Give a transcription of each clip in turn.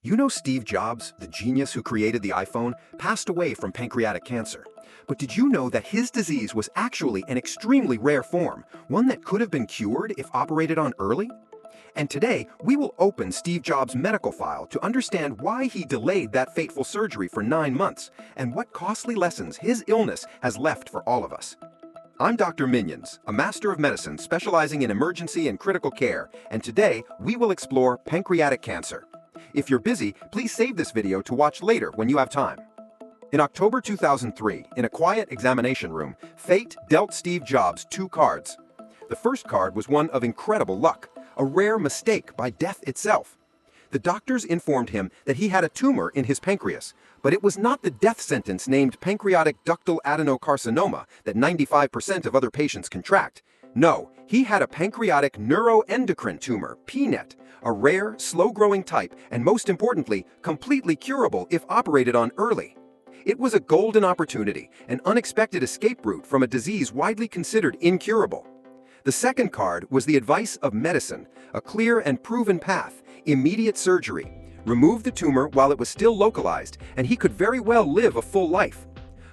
You know Steve Jobs, the genius who created the iPhone, passed away from pancreatic cancer. But did you know that his disease was actually an extremely rare form, one that could have been cured if operated on early? And today, we will open Steve Jobs' medical file to understand why he delayed that fateful surgery for 9 months, and what costly lessons his illness has left for all of us. I'm Dr. Minions, a master of medicine specializing in emergency and critical care, and today we will explore pancreatic cancer. If you're busy, please save this video to watch later when you have time. In October 2003, in a quiet examination room, fate dealt Steve Jobs 2 cards. The first card was one of incredible luck, a rare mistake by death itself. The doctors informed him that he had a tumor in his pancreas, but it was not the death sentence named pancreatic ductal adenocarcinoma that 95% of other patients contract. No, he had a pancreatic neuroendocrine tumor, pNET, a rare, slow-growing type, and most importantly, completely curable if operated on early. It was a golden opportunity, an unexpected escape route from a disease widely considered incurable. The second card was the advice of medicine, a clear and proven path: immediate surgery. Remove the tumor while it was still localized, and he could very well live a full life.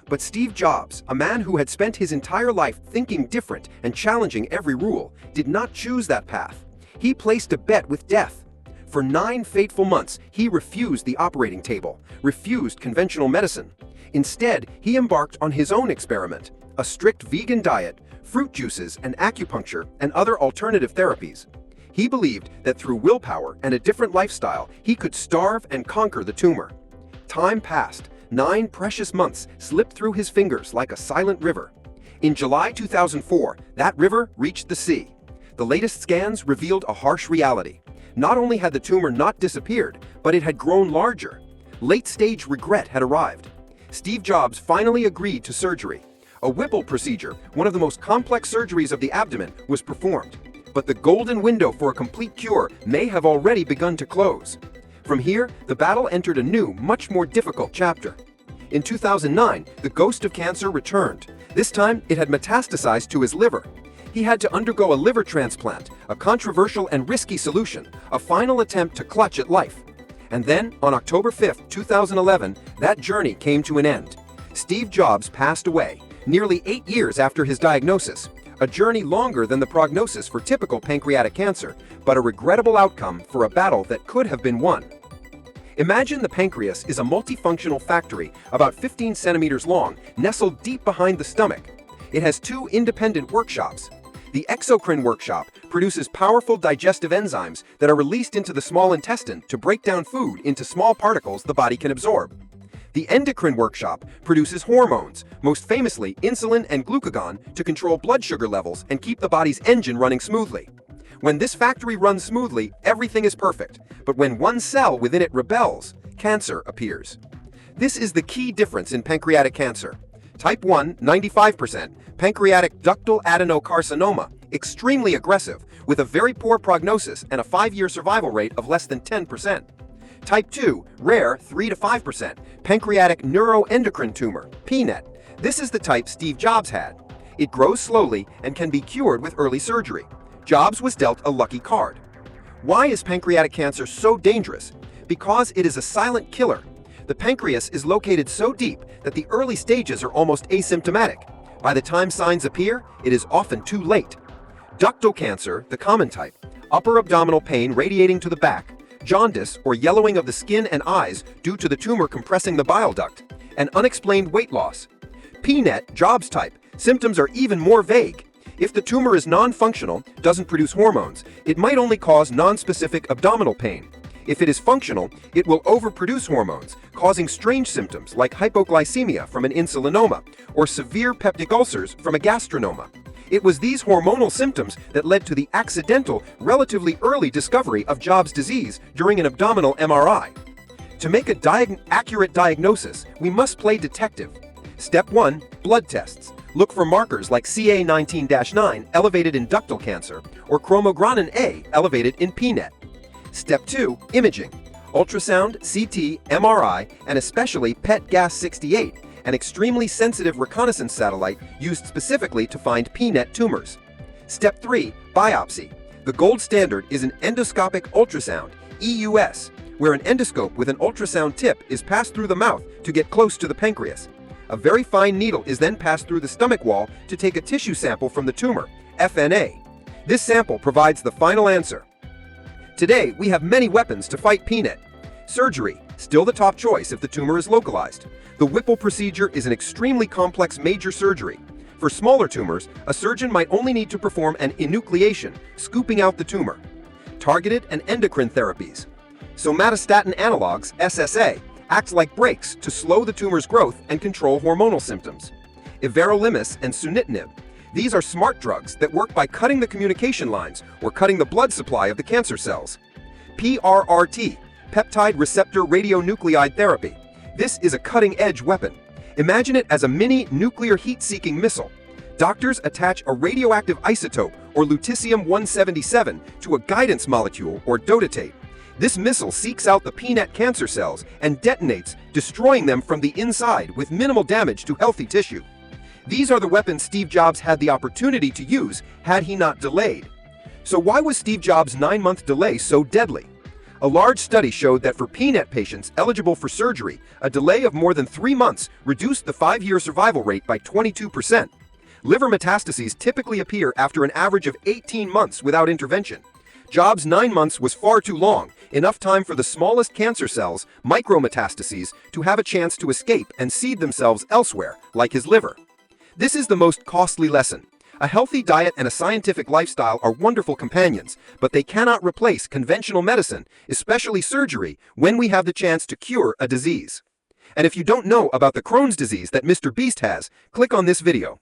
But Steve Jobs, a man who had spent his entire life thinking different and challenging every rule, did not choose that path. He placed a bet with death. For 9 fateful months, he refused the operating table, refused conventional medicine. Instead, he embarked on his own experiment: a strict vegan diet, fruit juices and acupuncture and other alternative therapies. He believed that through willpower and a different lifestyle, he could starve and conquer the tumor. Time passed. 9 precious months slipped through his fingers like a silent river. In July 2004, that river reached the sea. The latest scans revealed a harsh reality. Not only had the tumor not disappeared, but it had grown larger. Late-stage regret had arrived. Steve Jobs finally agreed to surgery. A Whipple procedure, one of the most complex surgeries of the abdomen, was performed. But the golden window for a complete cure may have already begun to close. From here, the battle entered a new, much more difficult chapter. In 2009, the ghost of cancer returned. This time, it had metastasized to his liver. He had to undergo a liver transplant, a controversial and risky solution, a final attempt to clutch at life. And then, on October 5, 2011, that journey came to an end. Steve Jobs passed away, nearly 8 years after his diagnosis. A journey longer than the prognosis for typical pancreatic cancer, but a regrettable outcome for a battle that could have been won. Imagine the pancreas is a multifunctional factory about 15 centimeters long, nestled deep behind the stomach. It has 2 independent workshops. The exocrine workshop produces powerful digestive enzymes that are released into the small intestine to break down food into small particles the body can absorb. The endocrine workshop produces hormones, most famously insulin and glucagon, to control blood sugar levels and keep the body's engine running smoothly. When this factory runs smoothly, everything is perfect. But when one cell within it rebels, cancer appears. This is the key difference in pancreatic cancer. Type 1, 95%, pancreatic ductal adenocarcinoma, extremely aggressive, with a very poor prognosis and a 5-year survival rate of less than 10%. Type 2, rare, 3 to 5%, pancreatic neuroendocrine tumor, pNET. This is the type Steve Jobs had. It grows slowly and can be cured with early surgery. Jobs was dealt a lucky card. Why is pancreatic cancer so dangerous? Because it is a silent killer. The pancreas is located so deep that the early stages are almost asymptomatic. By the time signs appear, it is often too late. Ductal cancer, the common type, upper abdominal pain radiating to the back, jaundice or yellowing of the skin and eyes due to the tumor compressing the bile duct, and unexplained weight loss. pNET, Jobs type, symptoms are even more vague. If the tumor is non-functional, doesn't produce hormones, it might only cause non-specific abdominal pain. If it is functional, it will overproduce hormones, causing strange symptoms like hypoglycemia from an insulinoma or severe peptic ulcers from a gastronoma. It was these hormonal symptoms that led to the accidental, relatively early discovery of Jobs' disease during an abdominal MRI. To make a accurate diagnosis, we must play detective. Step 1, blood tests. Look for markers like CA19-9 elevated in ductal cancer or chromogranin A elevated in pNET. Step 2, imaging. Ultrasound, CT, MRI, and especially PET-Gas68, an extremely sensitive reconnaissance satellite used specifically to find pNET tumors. Step 3, biopsy. The gold standard is an endoscopic ultrasound, EUS, where an endoscope with an ultrasound tip is passed through the mouth to get close to the pancreas. A very fine needle is then passed through the stomach wall to take a tissue sample from the tumor, FNA. This sample provides the final answer. Today, we have many weapons to fight pNET. Surgery, still the top choice if the tumor is localized. The Whipple procedure is an extremely complex major surgery. For smaller tumors, a surgeon might only need to perform an enucleation, scooping out the tumor. Targeted and endocrine therapies. Somatostatin analogs, SSA, act like brakes to slow the tumor's growth and control hormonal symptoms. Everolimus and sunitinib. These are smart drugs that work by cutting the communication lines or cutting the blood supply of the cancer cells. PRRT, peptide receptor radionuclide therapy. This is a cutting-edge weapon. Imagine it as a mini nuclear heat-seeking missile. Doctors attach a radioactive isotope, or lutetium-177, to a guidance molecule, or dotatate. This missile seeks out the pNET cancer cells and detonates, destroying them from the inside with minimal damage to healthy tissue. These are the weapons Steve Jobs had the opportunity to use had he not delayed. So why was Steve Jobs' 9-month delay so deadly? A large study showed that for pNET patients eligible for surgery, a delay of more than 3 months reduced the 5-year survival rate by 22%. Liver metastases typically appear after an average of 18 months without intervention. Jobs' 9 months was far too long, enough time for the smallest cancer cells, micrometastases, to have a chance to escape and seed themselves elsewhere, like his liver. This is the most costly lesson. A healthy diet and a scientific lifestyle are wonderful companions, but they cannot replace conventional medicine, especially surgery, when we have the chance to cure a disease. And if you don't know about the Crohn's disease that Mr. Beast has, click on this video.